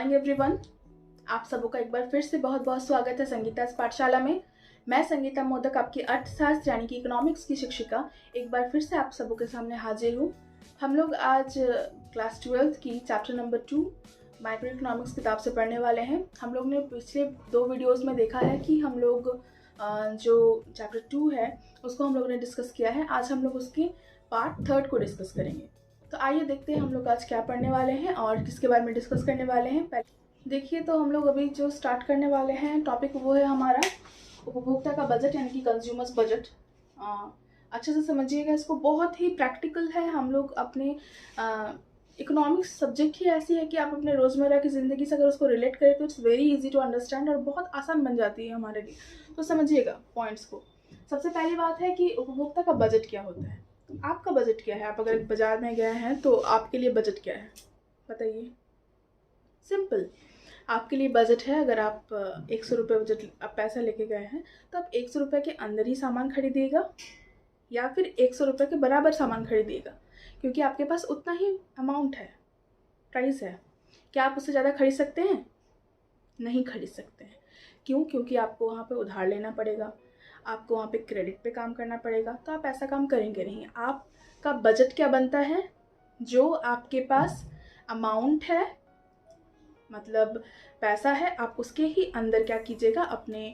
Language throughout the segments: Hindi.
Morning everyone. आप सबों का एक बार फिर से बहुत बहुत स्वागत है संगीता's पाठशाला में। मैं संगीता मोदक, आपकी अर्थशास्त्र यानी कि इकोनॉमिक्स की शिक्षिका, एक बार फिर से आप सबों के सामने हाजिर हूँ। हम लोग आज क्लास 12th की चैप्टर नंबर 2 माइक्रो इकोनॉमिक्स किताब से पढ़ने वाले हैं। हम लोग ने पिछले 2 वीडियोज़ में देखा है कि हम लोग जो चैप्टर 2 है उसको हम लोगों ने डिस्कस किया है। आज हम लोग उसके पार्ट 3 को डिस्कस करेंगे। तो आइए देखते हैं हम लोग आज क्या पढ़ने वाले हैं और किसके बारे में डिस्कस करने वाले हैं। पहले देखिए, तो हम लोग अभी जो स्टार्ट करने वाले हैं टॉपिक वो है हमारा उपभोक्ता का बजट यानी कि कंज्यूमर्स बजट। अच्छे से समझिएगा इसको, बहुत ही प्रैक्टिकल है। हम लोग अपने इकोनॉमिक्स सब्जेक्ट ही ऐसी है कि आप अपने रोज़मर्रा की ज़िंदगी से अगर उसको रिलेट करें तो it's very easy to understand और बहुत आसान बन जाती है हमारे लिए। तो समझिएगा पॉइंट्स को। सबसे पहली बात है कि उपभोक्ता का बजट क्या होता है। आपका बजट क्या है? आप अगर बाजार में गए हैं तो आपके लिए बजट क्या है बताइए। सिंपल, आपके लिए बजट है, अगर आप 100 रुपये बजट आप पैसा लेके गए हैं तो आप 100 रुपये के अंदर ही सामान खरीदिएगा या फिर 100 रुपये के बराबर सामान खरीदिएगा, क्योंकि आपके पास उतना ही अमाउंट है, प्राइस है। क्या आप उससे ज़्यादा खरीद सकते हैं? नहीं खरीद सकते हैं। क्यों? क्योंकि आपको वहाँ पे उधार लेना पड़ेगा, आपको वहाँ पे क्रेडिट पे काम करना पड़ेगा। तो आप ऐसा काम करेंगे नहीं। आपका बजट क्या बनता है? जो आपके पास अमाउंट है, मतलब पैसा है, आप उसके ही अंदर क्या कीजिएगा, अपने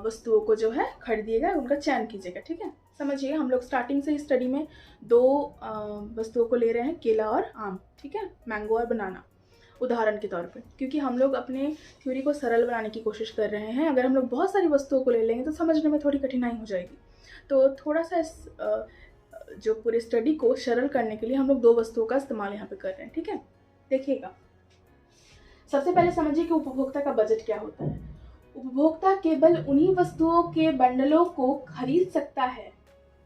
वस्तुओं को जो है खरीदिएगा, उनका चयन कीजिएगा। ठीक है, समझिए हम लोग स्टार्टिंग से स्टडी में 2 वस्तुओं को ले रहे हैं, केला और आम। ठीक है, मैंगो और बनाना उदाहरण के तौर पे, क्योंकि हम लोग अपने थ्योरी को सरल बनाने की कोशिश कर रहे हैं। अगर हम लोग बहुत सारी वस्तुओं को ले लेंगे तो समझने में थोड़ी कठिनाई हो जाएगी। तो थोड़ा सा इस जो पूरे स्टडी को सरल करने के लिए हम लोग 2 वस्तुओं का इस्तेमाल यहाँ पे कर रहे हैं। ठीक है, देखिएगा। सबसे पहले समझिए कि उपभोक्ता का बजट क्या होता है। उपभोक्ता केवल उन्हीं वस्तुओं के बंडलों को खरीद सकता है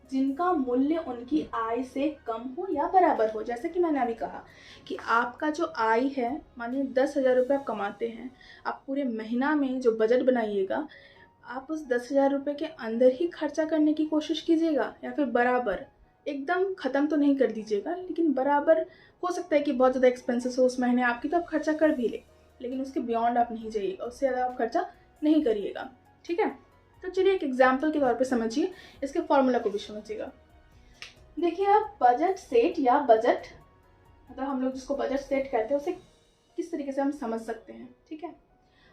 जिनका मूल्य उनकी आय से कम हो या बराबर हो। जैसे कि मैंने अभी कहा कि आपका जो आय है, मानिए 10,000 रुपये आप कमाते हैं, आप पूरे महीना में जो बजट बनाइएगा आप उस 10,000 रुपये के अंदर ही खर्चा करने की कोशिश कीजिएगा, या फिर बराबर, एकदम ख़त्म तो नहीं कर दीजिएगा, लेकिन बराबर। हो सकता है कि बहुत ज़्यादा एक्सपेंसेस हो उस महीने आपकी, तो आप खर्चा कर भी ले, लेकिन उसके बियॉन्ड आप नहीं जाइएगा, उससे ज़्यादा आप खर्चा नहीं करिएगा। ठीक है, तो चलिए एक एग्जाम्पल के तौर पे समझिए, इसके फॉर्मूला को भी समझिएगा। देखिए, आप बजट सेट या बजट, मतलब हम लोग जिसको बजट सेट कहते हैं, उसे किस तरीके से हम समझ सकते हैं। ठीक है,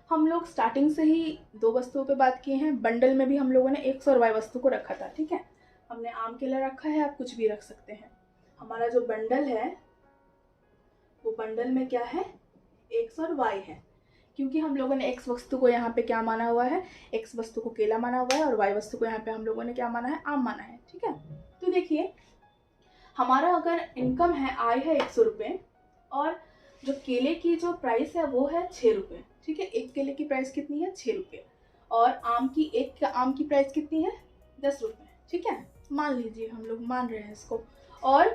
हम लोग स्टार्टिंग से ही 2 वस्तुओं पे बात किए हैं। बंडल में भी हम लोगों ने X और Y वस्तु को रखा था। ठीक है, हमने आम केला रखा है, आप कुछ भी रख सकते हैं। हमारा जो बंडल है वो बंडल में क्या है, X और Y है, क्योंकि हम लोगों ने X वस्तु को यहाँ पे क्या माना हुआ है, X वस्तु को केला माना हुआ है, और Y वस्तु को यहाँ पे हम लोगों ने क्या माना है, आम माना है। ठीक है, तो देखिए हमारा अगर इनकम है, आय है 100 रुपये, और जो केले की जो प्राइस है वो है 6 रुपये। ठीक है, एक केले की प्राइस कितनी है, 6 रुपये, और एक आम की प्राइस कितनी है, 10 रुपये। ठीक है, मान लीजिए, हम लोग मान रहे हैं इसको। और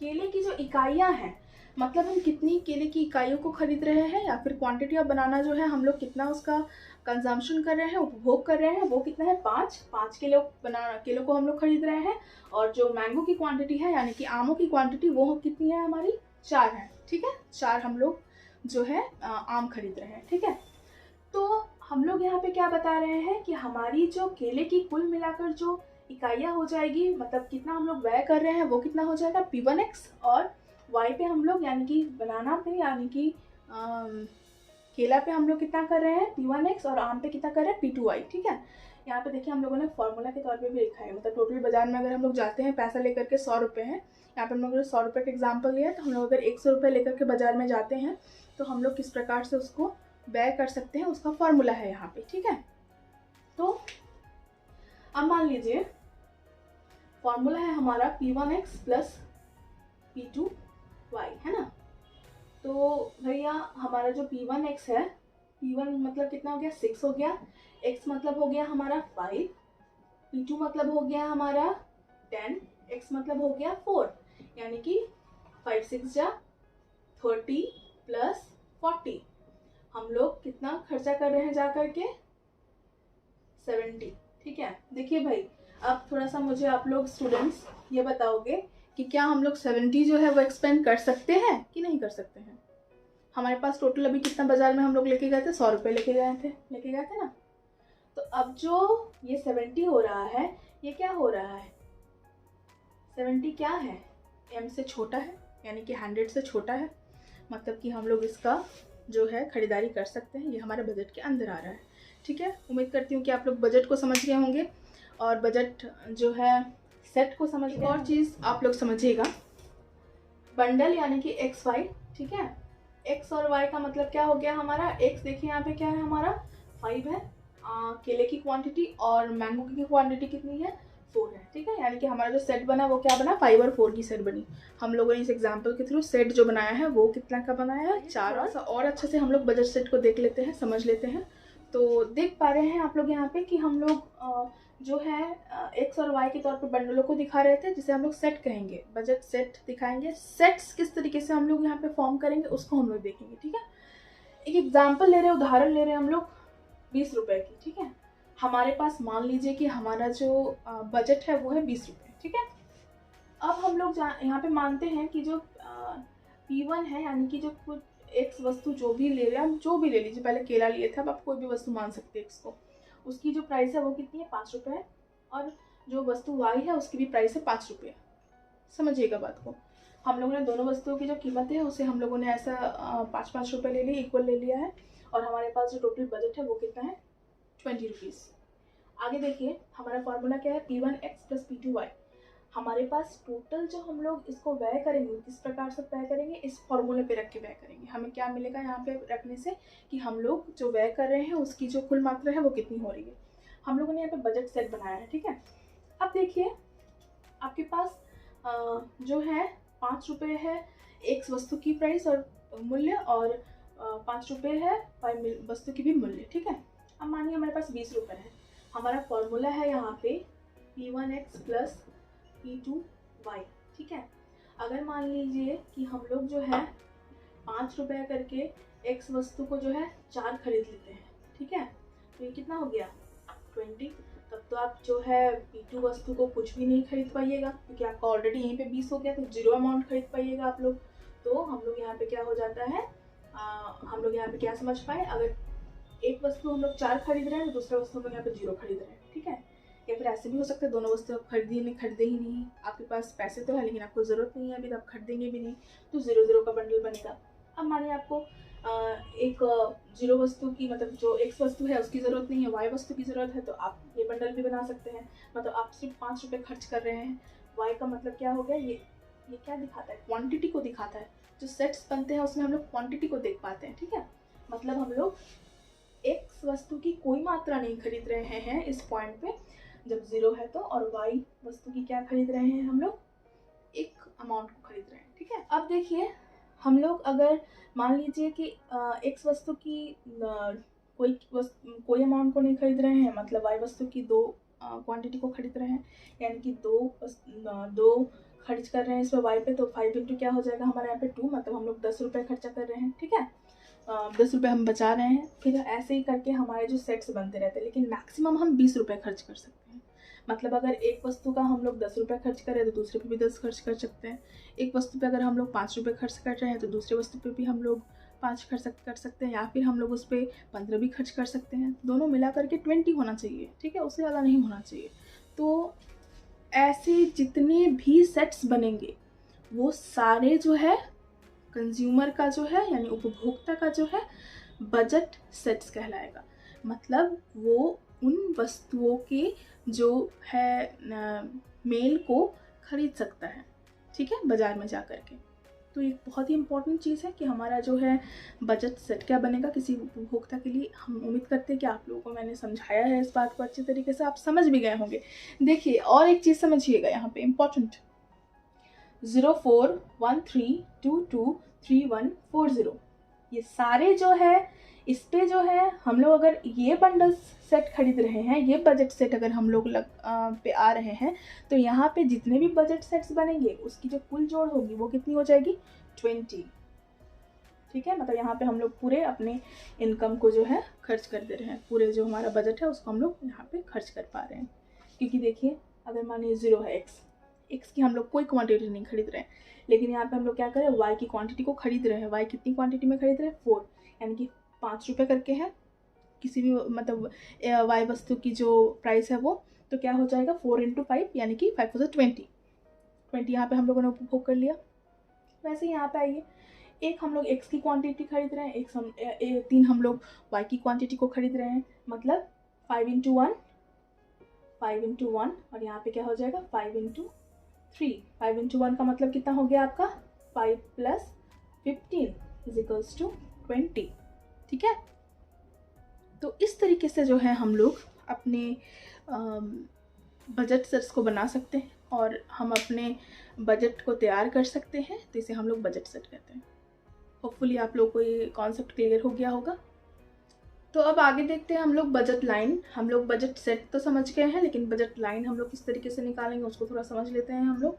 केले की जो इकाइयाँ हैं, मतलब हम कितनी केले की इकाइयों को खरीद रहे हैं, या फिर क्वांटिटी ऑफ बनाना जो है, हम लोग कितना उसका कंजम्पशन कर रहे हैं, उपभोग कर रहे हैं, वो कितना है, 5 किलो को हम लोग खरीद रहे हैं। और जो मैंगो की क्वांटिटी है, यानी कि आमों की क्वांटिटी, वो कितनी है हमारी, 4 है। ठीक है, 4 हम लोग जो है आम खरीद रहे हैं। ठीक है, तो हम लोग यहाँ पे क्या बता रहे हैं कि हमारी जो केले की कुल मिलाकर जो इकाइयाँ हो जाएगी, मतलब कितना हम लोग व्यय कर रहे हैं, वो कितना हो जाएगा, P1X, और Y पे हम लोग यानी कि बनाना पे, यानी कि केला पे हम लोग कितना कर रहे हैं, P1X, और आम पे कितना कर रहे हैं, P2Y। ठीक है, यहाँ पे देखिए हम लोगों ने फॉर्मूला के तौर पे भी लिखा है, मतलब टोटल बाजार में अगर हम लोग जाते हैं, पैसा लेकर के 100 रुपये हैं, यहाँ पे हम लोग 100 रुपये का एग्जाम्पल लिया है, तो हम लोग अगर 100 रुपये लेकर के बाजार में जाते हैं तो हम लोग किस प्रकार से उसको व्यय कर सकते हैं, उसका फॉर्मूला है यहाँ पे। ठीक है, तो अब मान लीजिए फॉर्मूला है हमारा P1X प्लस P2Y, है ना। तो भैया हमारा जो P1X है, P1 मतलब कितना हो गया, 6 हो गया, X मतलब हो गया हमारा 5, P2 मतलब हो गया हमारा 10, X मतलब हो गया 4, यानी कि 5 6 जा 30 प्लस 40, हम लोग कितना खर्चा कर रहे हैं जा करके, 70। ठीक है, देखिए भाई, अब थोड़ा सा मुझे आप लोग स्टूडेंट्स ये बताओगे कि क्या हम लोग 70 जो है वो एक्सपेंड कर सकते हैं कि नहीं कर सकते हैं। हमारे पास टोटल अभी कितना बाजार में हम लोग लेके गए थे, 100 रुपये लेके गए थे ना। तो अब जो ये 70 हो रहा है, ये क्या हो रहा है, 70 क्या है, m से छोटा है, यानी कि 100 से छोटा है, मतलब कि हम लोग इसका जो है खरीदारी कर सकते हैं। ये हमारे बजट के अंदर आ रहा है। ठीक है, उम्मीद करती हूँ कि आप लोग बजट को समझ गए होंगे और बजट जो है सेट को समझ गए। और चीज़ आप लोग समझिएगा, बंडल यानी कि एक्स वाई। ठीक है, एक्स और वाई का मतलब क्या हो गया हमारा, एक्स देखिए यहाँ पे क्या है हमारा 5 है, केले की क्वांटिटी, और मैंगो की क्वांटिटी कितनी है 4 है। ठीक है, यानी कि हमारा जो सेट बना वो क्या बना, 5 और 4 की सेट बनी। हम लोगों ने इस एग्जाम्पल के थ्रू सेट जो बनाया है वो कितना का बनाया है, 4। और अच्छे से हम लोग बजट सेट को देख लेते हैं, समझ लेते हैं। तो देख पा रहे हैं आप लोग यहाँ पे कि हम लोग जो है एक्स और वाई के तौर पर बंडलों को दिखा रहे थे, जिसे हम लोग सेट कहेंगे, बजट सेट दिखाएंगे। सेट्स किस तरीके से हम लोग यहाँ पे फॉर्म करेंगे उसको हम लोग देखेंगे। ठीक है, एक एग्जाम्पल ले रहे हैं, उदाहरण ले रहे हैं हम लोग 20 रुपए की। ठीक है, हमारे पास मान लीजिए कि हमारा जो बजट है वो है 20 रुपये। ठीक है, अब हम लोग यहाँ पे मानते हैं कि जो P1 है, यानी कि जो कुछ एक्स वस्तु जो भी ले रहे हैं, हम जो भी ले लीजिए, पहले केला लिए थे, अब आप कोई भी वस्तु मान सकते हैं एक्स को, उसकी जो प्राइस है वो कितनी है 5 रुपये है, और जो वस्तु वाई है उसकी भी प्राइस है 5 रुपये। समझिएगा बात को, हम लोगों ने दोनों वस्तुओं की जो कीमत है उसे हम लोगों ने ऐसा 5-5 रुपये ले ली, इक्वल ले लिया है, और हमारे पास जो टोटल बजट है वो कितना है 20 रुपीज़। आगे देखिए हमारा फॉर्मूला क्या है, P1x प्लस P2y। हमारे पास टोटल जो हम लोग इसको व्यय करेंगे, किस प्रकार से व्यय करेंगे, इस फॉर्मूले पे रख के व्यय करेंगे। हमें क्या मिलेगा यहाँ पे रखने से कि हम लोग जो व्यय कर रहे हैं उसकी जो कुल मात्रा है वो कितनी हो रही है। हम लोगों ने यहाँ पे बजट सेट बनाया है। ठीक है, अब देखिए आपके पास जो है 5 रुपये है एक वस्तु की प्राइस और मूल्य, और 5 रुपये है वस्तु की भी मूल्य। ठीक है, अब मानिए हमारे पास 20 रुपये है। हमारा फॉर्मूला है यहाँ पे P1x प्लस P2y। ठीक है, अगर मान लीजिए कि हम लोग जो है 5 रुपये करके x वस्तु को जो है 4 खरीद लेते हैं। ठीक है, तो ये कितना हो गया 20। तब तो आप जो है P2 वस्तु को कुछ भी नहीं खरीद पाइएगा, क्योंकि आपका ऑलरेडी यहीं पे 20 हो गया, तो 0 अमाउंट खरीद पाइएगा आप लोग। तो हम लोग यहाँ पे क्या हो जाता है, हम लोग यहाँ पे क्या समझ पाए, अगर एक वस्तु हम लोग 4 खरीद रहे हैं तो दूसरा वस्तु हम लोग यहाँ पे 0 खरीद रहे हैं। ठीक है, या फिर ऐसे भी हो सकता है दोनों वस्तु आप खरीदे ही नहीं, आपके पास पैसे तो है लेकिन आपको ज़रूरत नहीं है अभी, तो आप खरीदेंगे भी नहीं, तो 0-0 का बंडल बनेगा। अब मानिए आपको एक 0 वस्तु की, मतलब जो x वस्तु है उसकी ज़रूरत नहीं है, y वस्तु की ज़रूरत है, तो आप ये बंडल भी बना सकते हैं। मतलब आप सिर्फ 5 रुपये खर्च कर रहे हैं। y का मतलब क्या हो गया, ये क्या दिखाता है, क्वांटिटी को दिखाता है। जो सेट्स बनते हैं उसमें हम लोग क्वांटिटी को देख पाते हैं। ठीक है, मतलब हम लोग x वस्तु की कोई मात्रा नहीं खरीद रहे हैं इस पॉइंट पे जब 0 है तो, और y वस्तु की क्या खरीद रहे हैं, हम लोग एक अमाउंट को खरीद रहे हैं। ठीक है, अब देखिए हम लोग अगर मान लीजिए कि x वस्तु की कोई अमाउंट को नहीं खरीद रहे हैं, मतलब y वस्तु की 2 क्वांटिटी को खरीद रहे हैं, यानी कि 2 खर्च कर रहे हैं इस पर y पे, तो 5 इंटू क्या हो जाएगा हमारे यहाँ पे 2, मतलब हम लोग 10 रुपये खर्चा कर रहे हैं। ठीक है, 10 रुपये हम बचा रहे हैं। फिर ऐसे ही करके हमारे जो सेट्स बनते रहते हैं, लेकिन मैक्सिमम हम 20 रुपये खर्च कर सकते हैं। मतलब अगर एक वस्तु का हम लोग 10 रुपये खर्च करें तो दूसरे पे भी 10 खर्च कर सकते हैं। एक वस्तु पे अगर हम लोग 5 रुपये खर्च कर रहे हैं तो दूसरे वस्तु पे भी हम लोग 5 खर्च कर सकते हैं, या फिर हम लोग उस पर 15 भी खर्च कर सकते हैं। दोनों मिला करके 20 होना चाहिए। ठीक है, उससे ज़्यादा नहीं होना चाहिए। तो ऐसे जितने भी सेट्स बनेंगे वो सारे जो है कंज्यूमर का जो है, यानी उपभोक्ता का जो है बजट सेट्स कहलाएगा। मतलब वो उन वस्तुओं के जो है मेल को खरीद सकता है। ठीक है, बाज़ार में जा कर के। तो एक बहुत ही इम्पोर्टेंट चीज़ है कि हमारा जो है बजट सेट क्या बनेगा किसी उपभोक्ता के लिए। हम उम्मीद करते हैं कि आप लोगों को मैंने समझाया है इस बात को अच्छे तरीके से, आप समझ भी गए होंगे। देखिए और एक चीज़ समझिएगा यहाँ पे इम्पोर्टेंट, 0413223140 ये सारे जो है इस पे जो है हम लोग अगर ये बंडल सेट खरीद रहे हैं, ये बजट सेट अगर हम लोग पे आ रहे हैं, तो यहाँ पे जितने भी बजट सेट्स बनेंगे उसकी जो कुल जोड़ होगी वो कितनी हो जाएगी 20। ठीक है, मतलब यहाँ पे हम लोग पूरे अपने इनकम को जो है खर्च कर दे रहे हैं, पूरे जो हमारा बजट है उसको हम लोग यहाँ पे खर्च कर पा रहे हैं। क्योंकि देखिए अगर मानिए 0 है एक्स की हम लोग कोई क्वांटिटी नहीं खरीद रहे हैं, लेकिन यहाँ पे हम लोग क्या करें, वाई की क्वांटिटी को खरीद रहे हैं। वाई कितनी क्वांटिटी में खरीद रहे हैं, 4, यानी कि 5 रुपये करके है किसी भी मतलब वाई वस्तु की जो प्राइस है वो। तो क्या हो जाएगा 4 × 5 यानी कि 5 × 20 यहाँ पे हम लोगों ने उपभोग कर लिया। वैसे यहाँ पे आइए, एक हम लोग एक्स की क्वांटिटी खरीद रहे हैं, 3 हम लोग वाई की क्वांटिटी को खरीद रहे हैं, मतलब 5 × 1 और यहाँ पे क्या हो जाएगा 5 × 3। 5 × 1 का मतलब कितना हो गया आपका 5 + 15 = 20। ठीक है, तो इस तरीके से जो है हम लोग अपने बजट सेट्स को बना सकते हैं और हम अपने बजट को तैयार कर सकते हैं। तो इसे हम लोग बजट सेट कहते हैं। होपफुली आप लोग को ये कॉन्सेप्ट क्लियर हो गया होगा। तो अब आगे देखते हैं हम लोग बजट लाइन। हम लोग बजट सेट तो समझ गए हैं, लेकिन बजट लाइन हम लोग किस तरीके से निकालेंगे उसको थोड़ा समझ लेते हैं हम लोग।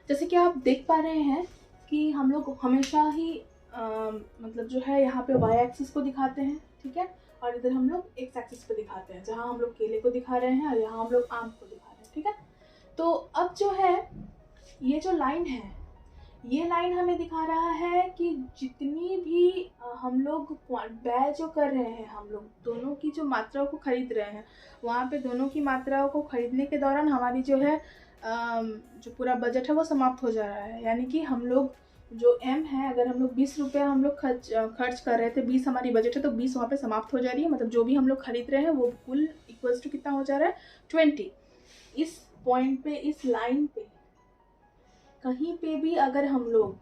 जैसे कि आप देख पा रहे हैं कि हम लोग हमेशा ही मतलब जो है यहाँ पे वाई एक्सिस को दिखाते हैं, ठीक है, और इधर हम लोग एक्स एक्सिस पे दिखाते हैं, जहाँ हम लोग केले को दिखा रहे हैं और यहाँ हम लोग आम को दिखा रहे हैं। ठीक है, तो अब जो है ये जो लाइन है, ये लाइन हमें दिखा रहा है कि जितनी भी हम लोग व्यय जो कर रहे हैं, हम लोग दोनों की जो मात्राओं को खरीद रहे हैं, वहाँ पे दोनों की मात्राओं को खरीदने के दौरान हमारी जो है जो पूरा बजट है वो समाप्त हो जा रहा है। यानी कि हम लोग जो एम है, अगर हम लोग 20 रुपये हम लोग खर्च कर रहे थे, 20 हमारी बजट है, तो 20 वहाँ पे समाप्त हो जा रही है। मतलब जो भी हम लोग खरीद रहे हैं वो कुल इक्वल्स टू कितना हो जा रहा है 20। इस पॉइंट पे, इस लाइन पे कहीं पे भी अगर हम लोग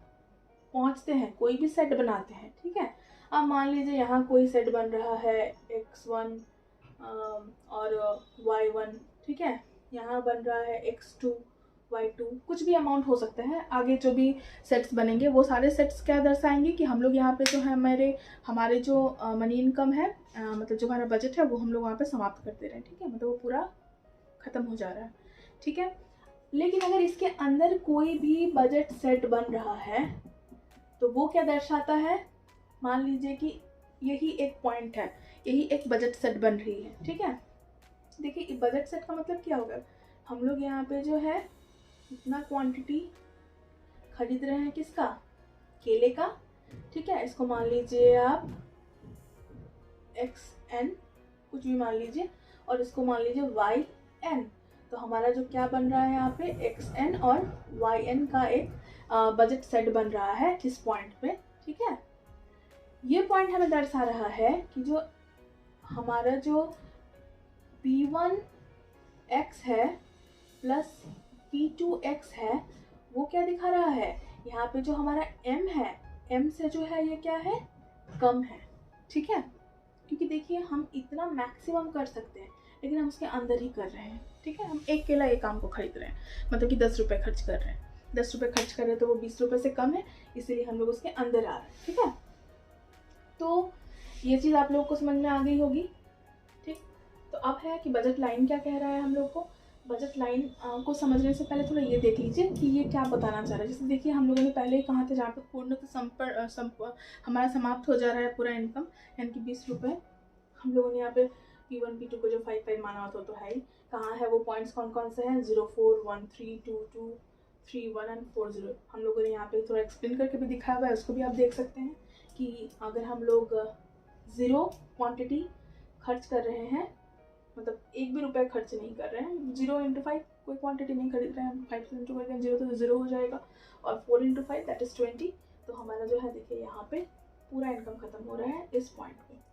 पहुंचते हैं, कोई भी सेट बनाते हैं, ठीक है, अब मान लीजिए यहाँ कोई सेट बन रहा है x1 और y1, ठीक है, यहाँ बन रहा है x2 y2, कुछ भी अमाउंट हो सकता है। आगे जो भी सेट्स बनेंगे वो सारे सेट्स क्या दर्शाएंगे कि हम लोग यहाँ पे जो है हमारे जो मनी इनकम है, मतलब जो हमारा बजट है वो हम लोग वहाँ पे समाप्त कर दे रहे हैं। ठीक है, मतलब वो पूरा ख़त्म हो जा रहा है। ठीक है, लेकिन अगर इसके अंदर कोई भी बजट सेट बन रहा है तो वो क्या दर्शाता है, मान लीजिए कि यही एक पॉइंट है, यही एक बजट सेट बन रही है। ठीक है, देखिए बजट सेट का मतलब क्या होगा, हम लोग यहाँ पे जो है इतना क्वांटिटी खरीद रहे हैं, किसका, केले का। ठीक है, इसको मान लीजिए आप xn कुछ भी मान लीजिए, और इसको मान लीजिए yn। तो हमारा जो क्या बन रहा है यहाँ पे xn और yn का एक बजट सेट बन रहा है इस पॉइंट पे। ठीक है, ये पॉइंट हमें दर्शा रहा है कि जो हमारा जो p1x है प्लस p2x है वो क्या दिखा रहा है, यहाँ पे जो हमारा m है, m से जो है ये क्या है, कम है। ठीक है, क्योंकि देखिए हम इतना मैक्सिमम कर सकते हैं लेकिन हम उसके अंदर ही कर रहे हैं। ठीक है, हम एक केला एक आम को खरीद रहे हैं, मतलब कि 10 रुपये खर्च कर रहे हैं। 10 रुपये खर्च कर रहे हैं तो वो 20 रुपये से कम है, इसीलिए हम लोग उसके अंदर आ रहे हैं। ठीक है, तो ये चीज़ आप लोगों को समझ में आ गई होगी। ठीक, तो अब है कि बजट लाइन क्या कह रहा है हम लोग को। बजट लाइन को समझने से पहले थोड़ा ये देख लीजिए कि ये क्या बताना चाह रहा है। जैसे देखिए हम लोगों ने पहले ही कहा था, जहाँ पे पूर्ण हमारा समाप्त हो जा रहा है पूरा इनकम, यानी कि 20 रुपये। हम लोगों ने यहाँ पे P1 P2 को जो 5 माना होता तो है ही, कहाँ है वो पॉइंट्स कौन कौन से हैं, 0 4 1 3 2 2 3 1 एंड 4 0। हम लोगों ने यहाँ पे थोड़ा एक्सप्लेन करके भी दिखाया हुआ है, उसको भी आप देख सकते हैं कि अगर हम लोग 0 क्वांटिटी खर्च कर रहे हैं, मतलब एक भी रुपये खर्च नहीं कर रहे हैं, 0 × 5 कोई क्वांटिटी नहीं खरीद रहे हैं, 5 से इंटू करके 0 तो 0 हो जाएगा, और 4 × 5 दैट इज़ 20। तो हमारा जो है देखिए यहाँ पे पूरा इनकम खत्म हो रहा है इस पॉइंट पे।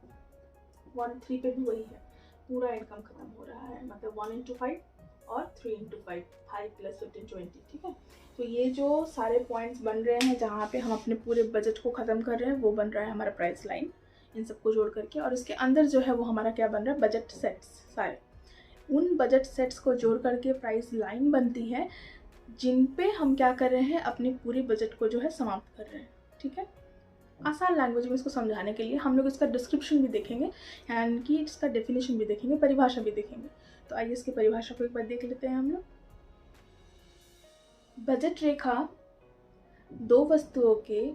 1 3 पे भी वही है, पूरा इनकम खत्म हो रहा है, मतलब 1 × 5 और 3 × 5, 5 + 15 20। ठीक है, तो ये जो सारे पॉइंट्स बन रहे हैं जहाँ पे हम अपने पूरे बजट को ख़त्म कर रहे हैं, वो बन रहा है हमारा प्राइस लाइन, इन सबको जोड़ करके। और इसके अंदर जो है वो हमारा क्या बन रहा है, बजट सेट्स। सारे उन बजट सेट्स को जोड़ करके प्राइस लाइन बनती है, जिन पे हम क्या कर रहे हैं, अपने पूरे बजट को जो है समाप्त कर रहे हैं। ठीक है, आसान लैंग्वेज में इसको समझाने के लिए हम लोग इसका डिस्क्रिप्शन भी देखेंगे, यानी कि इसका डेफिनेशन भी देखेंगे, परिभाषा भी देखेंगे। तो आइए इसकी परिभाषा को एक बार देख लेते हैं हम लोग। बजट रेखा दो वस्तुओं के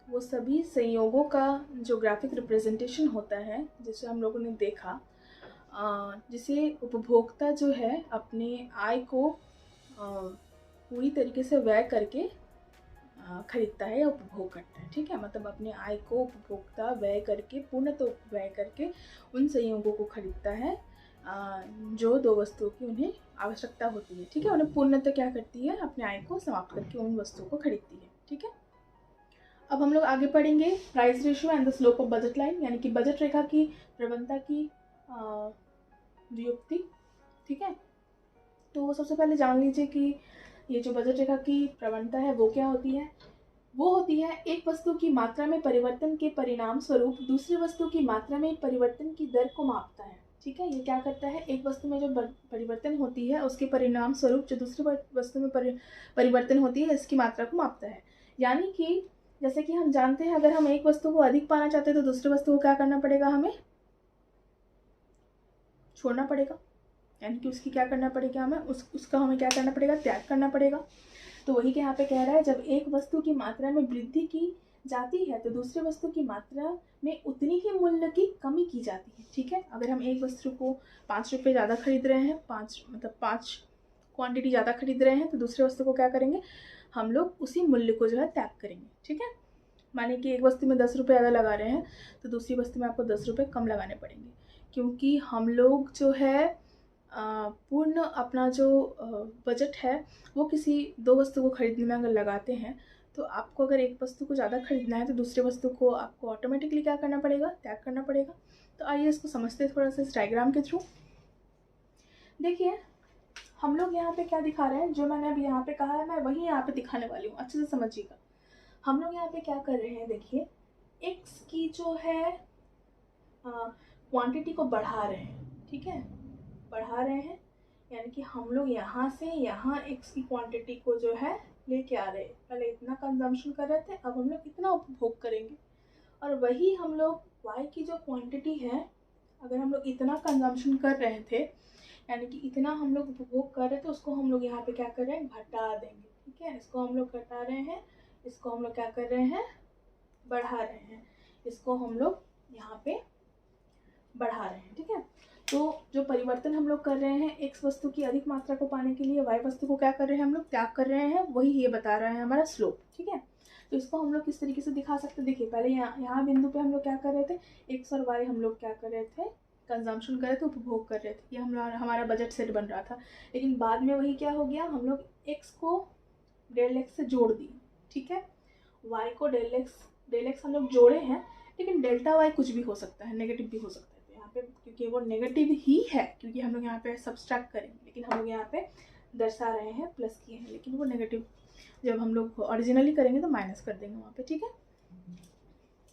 वो सभी संयोगों का जो ग्राफिक रिप्रेजेंटेशन होता है, जिसे हम लोगों ने देखा, जिसे उपभोक्ता जो है अपने आय को पूरी तरीके से व्यय करके खरीदता है या उपभोग करता है। ठीक है, मतलब अपने आय को उपभोक्ता व्यय करके, पूर्णतः व्यय करके उन संयोगों को खरीदता है जो दो वस्तुओं की उन्हें आवश्यकता होती है। ठीक है, उन्हें पूर्णतः क्या करती है, अपने आय को समाप्त करके उन वस्तुओं को खरीदती है। ठीक है, अब हम लोग आगे पढ़ेंगे price ratio and the slope of budget line, यानी कि बजट रेखा की प्रवणता की व्युत्पत्ति। ठीक है, तो सबसे पहले जान लीजिए कि ये जो बजट रेखा की प्रवणता है वो क्या होती है। वो होती है एक वस्तु की मात्रा में परिवर्तन के परिणाम स्वरूप दूसरी वस्तु की मात्रा में परिवर्तन की दर को मापता है। ठीक है, ये क्या करता है, एक वस्तु में जो परिवर्तन होती है उसके परिणाम स्वरूप जो दूसरी वस्तु में परिवर्तन होती है इसकी मात्रा को मापता है। यानी कि जैसे कि हम जानते हैं, अगर हम एक वस्तु को अधिक पाना चाहते हैं तो दूसरी वस्तु को क्या करना पड़ेगा, हमें छोड़ना पड़ेगा, यानी कि उसकी क्या करना पड़ेगा, हमें उसका हमें क्या करना पड़ेगा, त्याग करना पड़ेगा। तो वही के यहाँ पे कह रहा है, जब एक वस्तु की मात्रा में वृद्धि की जाती है तो दूसरे वस्तु की मात्रा में उतनी ही मूल्य की कमी की जाती है। ठीक है, अगर हम एक वस्तु को 5 रुपये ज़्यादा खरीद रहे हैं, 5 क्वांटिटी ज़्यादा खरीद रहे हैं, तो दूसरे वस्तु को क्या करेंगे, हम लोग उसी मूल्य को जो है त्याग करेंगे। ठीक है, माने कि एक वस्तु में 10 रुपये ज़्यादा लगा रहे हैं तो दूसरी वस्तु में आपको 10 रुपये कम लगाने पड़ेंगे, क्योंकि हम लोग जो है पूर्ण अपना जो बजट है वो किसी दो वस्तु को खरीदने में अगर लगाते हैं तो आपको अगर एक वस्तु को ज़्यादा खरीदना है तो दूसरे वस्तु को आपको ऑटोमेटिकली क्या करना पड़ेगा, त्याग करना पड़ेगा। तो आइए इसको समझते हैं थोड़ा सा इस डायग्राम के थ्रू। देखिए हम लोग यहाँ पे क्या दिखा रहे हैं, जो मैंने अभी यहाँ पे कहा है मैं वही यहाँ पे दिखाने वाली हूँ, अच्छे से समझिएगा। हम लोग यहाँ पे क्या कर रहे हैं, देखिए एक्स की जो है क्वांटिटी को बढ़ा रहे हैं। ठीक है, बढ़ा रहे हैं, यानी कि हम लोग यहाँ से यहाँ एक्स की क्वांटिटी को जो है लेके आ रहे हैं। पहले इतना कंजम्पशन कर रहे थे, अब हम लोग इतना उपभोग करेंगे। और वही हम लोग वाई की जो क्वांटिटी है, अगर हम लोग इतना कंजम्पशन कर रहे थे, यानी कि इतना हम लोग उपभोग कर रहे थे, उसको हम लोग यहाँ पे क्या कर रहे हैं, घटा देंगे। ठीक है, इसको हम लोग घटा रहे हैं, इसको हम लोग क्या कर रहे हैं, बढ़ा रहे हैं, इसको हम लोग यहाँ पे बढ़ा रहे हैं। ठीक है, तो जो परिवर्तन हम लोग कर रहे हैं एक्स वस्तु की अधिक मात्रा को पाने के लिए वाई वस्तु को क्या कर रहे हैं, हम लोग त्याग कर रहे हैं, वही ये बता रहा है हमारा स्लोप। ठीक है, तो इसको हम लोग किस तरीके से दिखा सकते हैं, देखिए पहले यहाँ बिंदु पे हम लोग क्या कर रहे थे, एक्स और वाई हम लोग क्या कर रहे थे, कंजम्पशन कर रहे थे, उपभोग कर रहे थे, ये हमारा बजट सेट बन रहा था। लेकिन बाद में वही क्या हो गया, हम लोग एक्स को डेल एक्स से जोड़ दिए। ठीक है, वाई को डेल एक्स हम लोग जोड़े हैं, लेकिन डेल्टा वाई कुछ भी हो सकता है, नेगेटिव भी हो सकता है यहाँ पे, क्योंकि वो नेगेटिव ही है, क्योंकि हम लोग यहाँ पे सब्सट्रैक्ट करेंगे, लेकिन हम लोग यहाँ पे दर्शा रहे हैं प्लस किए हैं, लेकिन वो नेगेटिव जब हम लोग ओरिजिनली करेंगे तो माइनस कर देंगे वहाँ पे। ठीक है,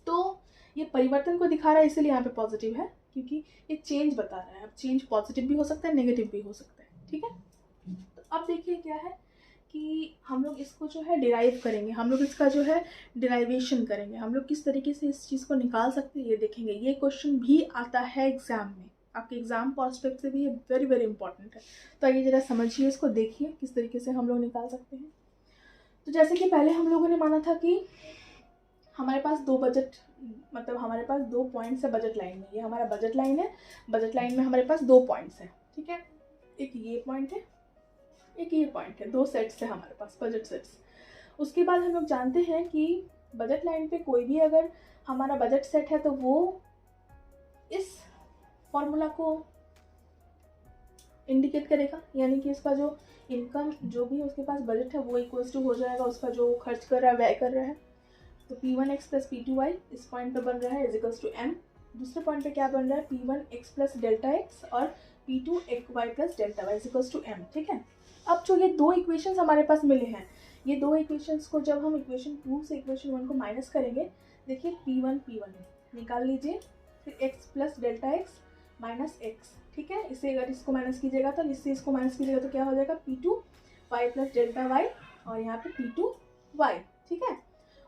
तो ये परिवर्तन को दिखा रहा है, इसीलिए यहाँ पे पॉजिटिव है, क्योंकि ये चेंज बता रहा है। अब चेंज पॉजिटिव भी हो सकता है, नेगेटिव भी हो सकता है। ठीक है, तो अब देखिए क्या है कि हम लोग इसको जो है डिराइव करेंगे, हम लोग इसका जो है डिराइवेशन करेंगे, हम लोग किस तरीके से इस चीज़ को निकाल सकते हैं ये देखेंगे। ये क्वेश्चन भी आता है एग्जाम में, आपके एग्जाम पर्सपेक्टिव से भी ये वेरी वेरी इंपॉर्टेंट है। तो आइए जरा समझिए, इसको देखिए किस तरीके से हम लोग निकाल सकते हैं। तो जैसे कि पहले हम लोगों ने माना था कि हमारे पास दो बजट, मतलब हमारे पास 2 पॉइंट्स है बजट लाइन में, ये हमारा बजट लाइन है, बजट लाइन में हमारे पास 2 पॉइंट्स हैं। ठीक है, एक ये पॉइंट है, एक ये पॉइंट है, 2 सेट्स है हमारे पास बजट सेट्स। उसके बाद हम लोग जानते हैं कि बजट लाइन पे कोई भी अगर हमारा बजट सेट है तो वो इस फॉर्मूला को इंडिकेट करेगा, यानी कि इसका जो इनकम जो भी उसके पास बजट है वो इक्वल्स टू हो जाएगा उसका जो खर्च कर रहा है, व्यय कर रहा है। तो P1x प्लस P2y इस पॉइंट पे बन रहा है इज इक्वल्स टू m। दूसरे पॉइंट पे क्या बन रहा है, P1x प्लस डेल्टा एक्स और P2y plus delta y is equals to m। ठीक है, अब जो ये 2 इक्वेशंस हमारे पास मिले हैं, ये 2 इक्वेशंस को जब हम इक्वेशन 2 से इक्वेशन 1 को माइनस करेंगे, देखिए P1 निकाल लीजिए, फिर x plus delta x minus x. ठीक है, इसे अगर इसको माइनस कीजिएगा तो इससे इसको माइनस कीजिएगा तो क्या हो जाएगा, P2y प्लस डेल्टा वाई और यहाँ पे P2y। ठीक है,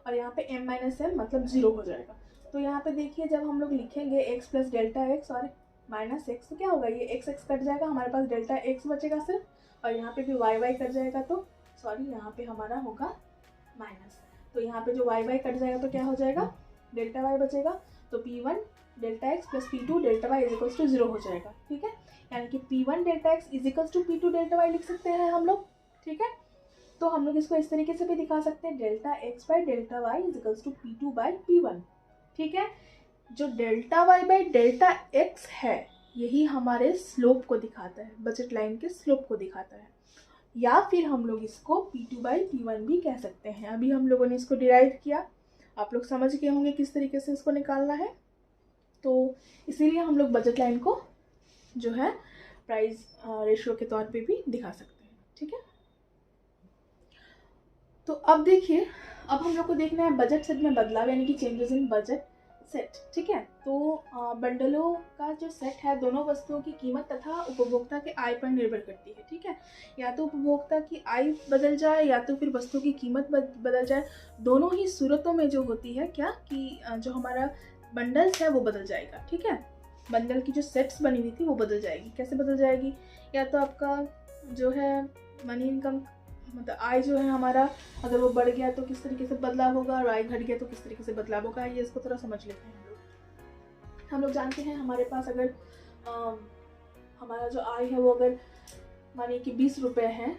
और यहाँ पे m माइनस m मतलब 0 हो जाएगा। तो यहाँ पे देखिए जब हम लोग लिखेंगे x प्लस डेल्टा एक्स और माइनस एक्स तो क्या होगा, ये x कट जाएगा, हमारे पास डेल्टा x बचेगा सिर्फ, और यहाँ पे भी y कट जाएगा, तो सॉरी यहाँ पे हमारा होगा माइनस। तो यहाँ पे जो y कट जाएगा तो क्या हो जाएगा, डेल्टा y बचेगा। तो P1 delta x plus P2 delta y is equals to 0 हो जाएगा। ठीक है, यानी कि P1 delta x is equals to P2 delta y लिख सकते हैं हम लोग। ठीक है, तो हम लोग इसको इस तरीके से भी दिखा सकते हैं, delta x by delta y is equals to P2 by P1। ठीक है, जो delta y by delta x है यही हमारे स्लोप को दिखाता है, बजट लाइन के स्लोप को दिखाता है, या फिर हम लोग इसको P2 बाई P1 भी कह सकते हैं। अभी हम लोगों ने इसको डिराइव किया, आप लोग समझ गए होंगे किस तरीके से इसको निकालना है। तो इसीलिए हम लोग बजट लाइन को जो है प्राइस रेशियो के तौर पे भी दिखा सकते हैं। ठीक है, तो अब देखिए, अब हम लोग को देखना है बजट सेट में बदलाव, यानी कि चेंजेस इन बजट सेट। ठीक है, तो बंडलों का जो सेट है दोनों वस्तुओं की कीमत तथा उपभोक्ता के आय पर निर्भर करती है। ठीक है, या तो उपभोक्ता की आय बदल जाए या तो फिर वस्तु की कीमत बदल जाए, दोनों ही सूरतों में जो होती है क्या कि जो हमारा बंडल्स है वो बदल जाएगा। ठीक है, बंडल की जो सेट्स बनी हुई थी वो बदल जाएगी। कैसे बदल जाएगी, या तो आपका जो है मनी इनकम मतलब आय जो है हमारा, अगर वो बढ़ गया तो किस तरीके से बदलाव होगा, और आय घट गया तो किस तरीके से बदलाव होगा, ये इसको थोड़ा समझ लेते हैं हम लोग जानते हैं हमारे पास अगर हमारा जो आय है वो अगर मानिए कि 20 रुपये है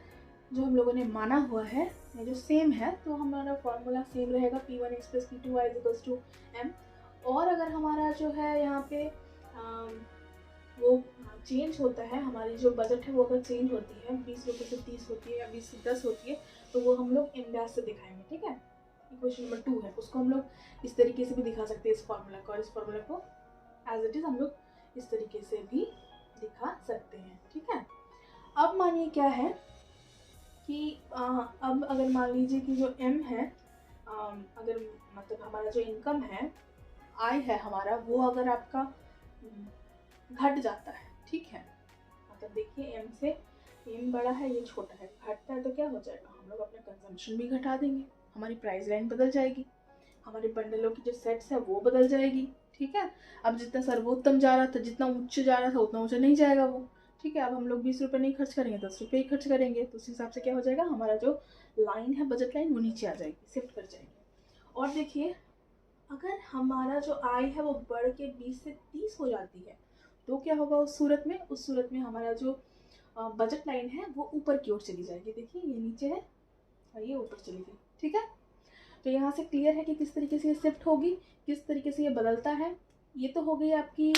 जो हम लोगों ने माना हुआ है, जो सेम है, तो हमारा फॉर्मूला सेम रहेगा P1x plus P2y equals to m। और अगर हमारा जो है यहाँ पे वो चेंज होता है, हमारी जो बजट है वो अगर चेंज होती है 20 रुपये से 30 होती है या 20 से 10 होती है, तो वो हम लोग m डैश से दिखाएंगे। ठीक है, इक्वेशन नंबर 2 है, उसको हम लोग इस तरीके से भी दिखा सकते हैं इस फार्मूला को, और इस फार्मूला को एज इट इज़ हम लोग इस तरीके से भी दिखा सकते हैं। ठीक है, अब मानिए क्या है कि अब अगर मान लीजिए कि जो m है अगर मतलब हमारा जो इनकम है, आय है हमारा, वो अगर आपका घट जाता है। ठीक है, मतलब देखिए m से m बड़ा है, ये छोटा है, घटता है तो क्या हो जाएगा, हम लोग अपना कंजम्पशन भी घटा देंगे, हमारी प्राइस लाइन बदल जाएगी, हमारे बंडलों की जो सेट्स है वो बदल जाएगी। ठीक है, अब जितना सर्वोत्तम जा रहा था, जितना उच्च जा रहा था उतना ऊंचा नहीं जाएगा वो। ठीक है, अब हम लोग 20 रुपये नहीं खर्च करेंगे, 10 रुपये ही खर्च करेंगे, तो उस हिसाब से क्या हो जाएगा, हमारा जो लाइन है बजट लाइन वो नीचे आ जाएगी, शिफ्ट कर जाएगी। और देखिए, अगर हमारा जो आय है वो बढ़ के 20 से 30 हो जाती है तो क्या होगा उस सूरत में, उस सूरत में हमारा जो बजट लाइन है वो ऊपर की ओर चली जाएगी। देखिए ये नीचे है और ये ऊपर चली गई। ठीक है, तो यहाँ से क्लियर है कि किस तरीके से ये शिफ्ट होगी, किस तरीके से ये बदलता है। ये तो हो गई आपकी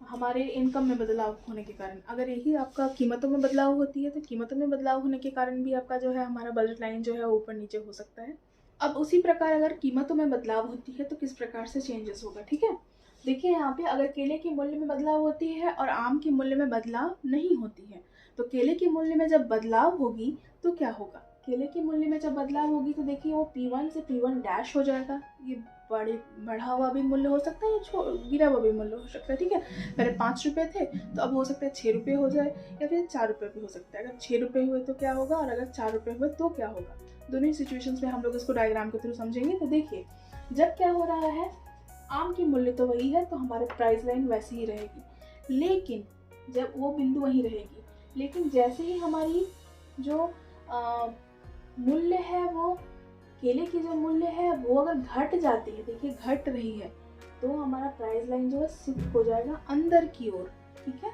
हमारे इनकम में बदलाव होने के कारण। अगर यही आपका कीमतों में बदलाव होती है तो कीमतों में बदलाव होने के कारण भी आपका जो है हमारा बजट लाइन जो है ऊपर नीचे हो सकता है। अब उसी प्रकार अगर कीमतों में बदलाव होती है तो किस प्रकार से चेंजेस होगा। ठीक है, देखिए यहाँ पे अगर केले के मूल्य में बदलाव होती है और आम के मूल्य में बदलाव नहीं होती है, तो केले के मूल्य में जब बदलाव होगी तो क्या होगा, केले के मूल्य में जब बदलाव होगी तो देखिए वो P1 से P1 डैश हो जाएगा। ये बढ़ा हुआ भी मूल्य हो सकता है या गिरा हुआ भी मूल्य हो सकता है। ठीक है, पहले 5 रुपये थे तो अब हो सकता है 6 रुपये हो जाए, या फिर 4 रुपये भी हो सकता है। अगर 6 रुपये हुए तो क्या होगा, और अगर 4 रुपये हुए तो क्या होगा, दोनों ही सिचुएशंस में हम लोग इसको डायग्राम के थ्रू समझेंगे। तो देखिए, जब क्या हो रहा है, आम की मूल्य तो वही है तो हमारे प्राइस लाइन वैसी ही रहेगी, लेकिन जब वो बिंदु वही रहेगी, लेकिन जैसे ही हमारी जो मूल्य है, वो केले की जो मूल्य है वो अगर घट जाती है, देखिए घट रही है, तो हमारा प्राइस लाइन जो है शिफ्ट हो जाएगा अंदर की ओर। ठीक है,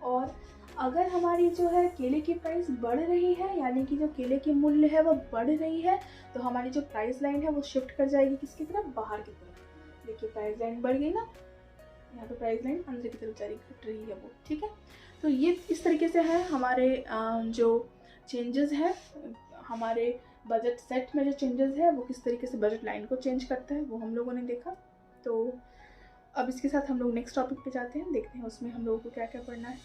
और अगर हमारी जो है केले की प्राइस बढ़ रही है, यानी कि जो केले की मूल्य है वो बढ़ रही है, तो हमारी जो प्राइस लाइन है वो शिफ्ट कर जाएगी किसकी तरफ, बाहर की तरफ। देखिए प्राइस लाइन बढ़ गई ना, यहाँ पे प्राइस लाइन अंदर की तरफ जा रही, घट रही है वो। ठीक है, तो ये इस तरीके से है हमारे जो चेंजेस है, हमारे बजट सेट में जो चेंजेस है वो किस तरीके से बजट लाइन को चेंज करता है वो हम लोगों ने देखा। तो अब इसके साथ हम लोग नेक्स्ट टॉपिक पे जाते हैं, देखते हैं उसमें हम लोगों को क्या क्या पढ़ना है।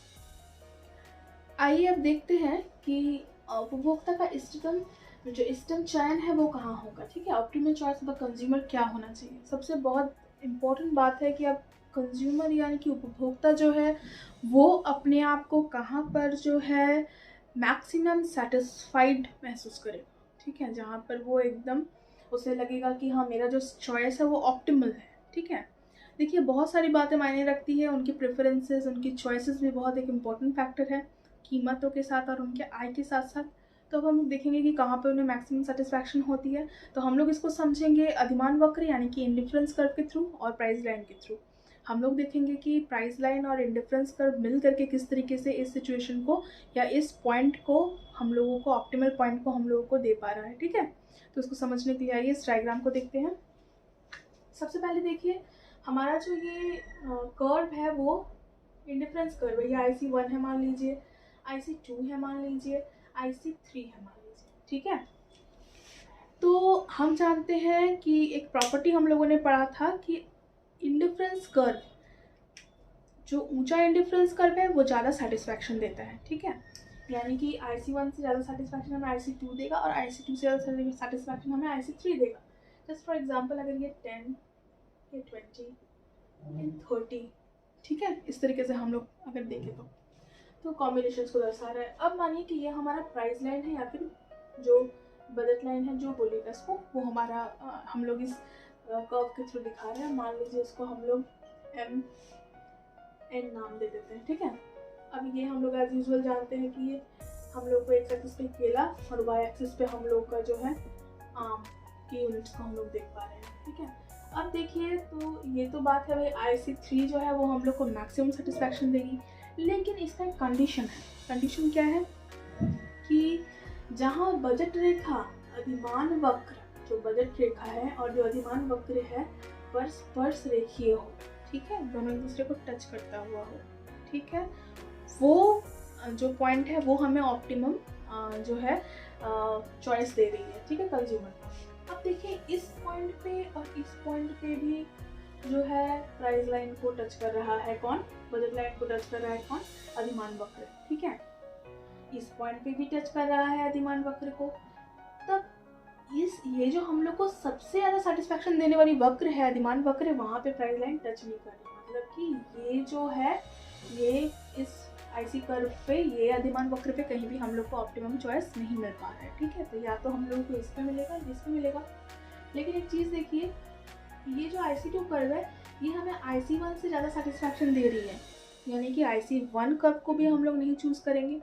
आइए अब देखते हैं कि उपभोक्ता का इष्टतम चयन है वो कहाँ होगा। ठीक है, optimal choice of the consumer क्या होना चाहिए। सबसे बहुत इम्पोर्टेंट बात है कि अब कंज्यूमर यानी कि उपभोक्ता जो है वो अपने आप को कहाँ पर जो है मैक्सिमम सेटिस्फाइड महसूस करेगा। ठीक है, जहाँ पर वो एकदम उसे लगेगा कि हाँ मेरा जो चॉइस है वो ऑप्टिमल है। ठीक है, देखिए बहुत सारी बातें मायने रखती है, उनकी प्रेफरेंसेस, उनकी चॉइसेस भी बहुत एक इम्पॉर्टेंट फैक्टर है कीमतों के साथ और उनके आय के साथ साथ। तो अब हम देखेंगे कि कहाँ पे उन्हें मैक्सिमम सेटिस्फैक्शन होती है। तो हम लोग इसको समझेंगे अधिमान वक्र यानी कि इंडिफरेंस कर्व के थ्रू और प्राइस लाइन के थ्रू। हम लोग देखेंगे कि प्राइस लाइन और इंडिफरेंस कर्व मिल करके किस तरीके से इस सिचुएशन को या इस पॉइंट को हम लोगों को, ऑप्टिमल पॉइंट को हम लोगों को दे पा रहा है। ठीक है, तो इसको समझने के लिए आइए इस डायग्राम को देखते हैं। सबसे पहले देखिए, हमारा जो ये कर्व है वो इंडिफरेंस कर्व है। ये IC1 है मान लीजिए, IC2 है मान लीजिए, IC3 है मान लीजिए। ठीक है, तो हम जानते हैं कि एक प्रॉपर्टी हम लोगों ने पढ़ा था कि इंडिफरेंस कर्व, जो ऊंचा इंडिफरेंस कर्व है वो ज़्यादा सेटिस्फैक्शन देता है। ठीक है, यानी कि IC1 से ज़्यादा सेटिस्फैक्शन हमें IC2 देगा और IC2 से ज़्यादा सेटिस्फैक्शन हमें IC3 देगा। जस्ट फॉर एग्जांपल, अगर ये 10, ये 20, ये 30, ठीक है, इस तरीके से हम लोग अगर देखें तो कॉम्बिनेशंस को दर्शा रहा है। अब मानिए कि ये हमारा प्राइस लाइन है या फिर जो बजट लाइन है, जो बोलेगा इसको, वो हमारा हम लोग इस कर्व के थ्रू दिखा रहे हैं। मान लीजिए इसको हम लोग MN नाम दे देते हैं। ठीक है, अब ये हम लोग एज यूजुअल जानते हैं कि ये हम लोग को एक्स एक्सिस पे केला और वाई एक्सिस पे हम लोग का जो है आम की यूनिट्स को हम लोग देख पा रहे हैं। ठीक है, अब देखिए, तो ये तो बात है भाई, IC3 जो है वो हम लोग को मैक्सिमम सेटिस्फैक्शन देगी, लेकिन इसका एक कंडीशन है। कंडीशन क्या है कि जहाँ बजट रेखा, अधिमान वक्र, जो बजट रेखा है और जो अधिमान वक्र है पर स्पर्श रेखीय हो। ठीक है, दोनों एक दूसरे को टच करता हुआ हो। ठीक है, वो जो पॉइंट है वो हमें ऑप्टिमम जो है चॉइस दे रही है। ठीक है, कंज्यूमर को। अब देखिए, इस पॉइंट पे और इस पॉइंट पे भी जो है प्राइस लाइन को टच कर रहा है कौन? बजट लाइन को टच कर रहा है कौन? अधिमान वक्र। ठीक है, इस पॉइंट पे भी टच कर रहा है अधिमान वक्र को। तब ये जो हम लोग को सबसे ज़्यादा सेटिस्फैक्शन देने वाली वक्र है, अधिमान वक्र, वहाँ पे प्राइस लाइन टच नहीं कर रही। मतलब कि ये जो है, ये इस IC कर्व पे, ये अधिमान वक्र पे कहीं भी हम लोग को ऑप्टिमम चॉइस नहीं मिल पा रहा है। ठीक है, तो या तो हम लोगों को इस पे मिलेगा, इस पे मिलेगा। लेकिन एक चीज़ देखिए, ये जो IC2 कर्व है ये हमें IC1 से ज़्यादा सेटिस्फैक्शन दे रही है, यानी कि IC1 कर्व को भी हम लोग नहीं चूज करेंगे।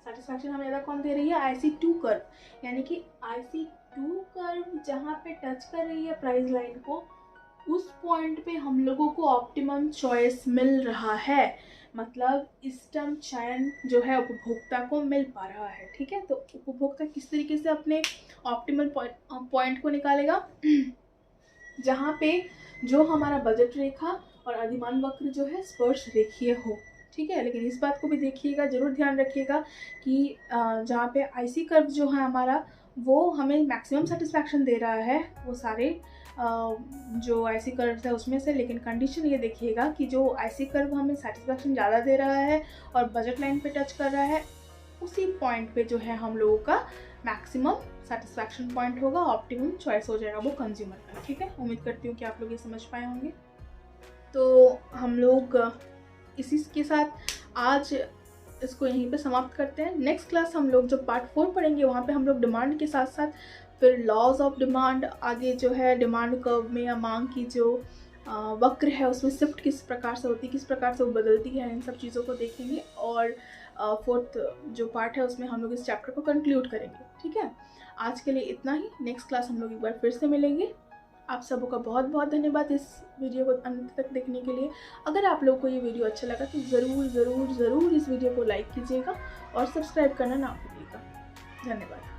सेटिस्फैक्शन हमें ज़्यादा कौन दे रही है? IC2 कर्व, यानी कि IC2 कर्व जहाँ पे टच कर रही है प्राइस लाइन को, उस पॉइंट पे हम लोगों को ऑप्टिमम चॉइस मिल रहा है। मतलब इष्टतम चयन जो है उपभोक्ता को मिल पा रहा है। ठीक है, तो उपभोक्ता किस तरीके से अपने ऑप्टिमल पॉइंट को निकालेगा? जहाँ पे जो हमारा बजट रेखा और अधिमान वक्र जो है स्पर्श रेखीय हो। ठीक है, लेकिन इस बात को भी देखिएगा, जरूर ध्यान रखिएगा कि जहाँ पे IC कर्व जो है हमारा, वो हमें मैक्सिमम सेटिस्फैक्शन दे रहा है वो सारे जो IC कर्व है उसमें से। लेकिन कंडीशन ये देखिएगा कि जो IC कर्व हमें सेटिस्फैक्शन ज़्यादा दे रहा है और बजट लाइन पे टच कर रहा है, उसी पॉइंट पे जो है हम लोगों का मैक्सिमम सेटिस्फैक्शन पॉइंट होगा, ऑप्टिमम चॉइस हो जाएगा वो कंज्यूमर का। ठीक है, उम्मीद करती हूँ कि आप लोग ये समझ पाए होंगे। तो हम लोग इसी के साथ आज इसको यहीं पे समाप्त करते हैं। नेक्स्ट क्लास हम लोग जब पार्ट 4 पढ़ेंगे, वहाँ पे हम लोग डिमांड के साथ साथ फिर लॉज ऑफ डिमांड, आगे जो है डिमांड कर्व में या मांग की जो वक्र है उसमें शिफ्ट किस प्रकार से होती है, किस प्रकार से वो बदलती है, इन सब चीज़ों को देखेंगे। और 4th जो पार्ट है उसमें हम लोग इस चैप्टर को कंक्लूड करेंगे। ठीक है, आज के लिए इतना ही। नेक्स्ट क्लास हम लोग एक बार फिर से मिलेंगे। आप सबों का बहुत बहुत धन्यवाद इस वीडियो को अंत तक देखने के लिए। अगर आप लोगों को ये वीडियो अच्छा लगा तो ज़रूर ज़रूर ज़रूर इस वीडियो को लाइक कीजिएगा और सब्सक्राइब करना ना भूलिएगा। धन्यवाद।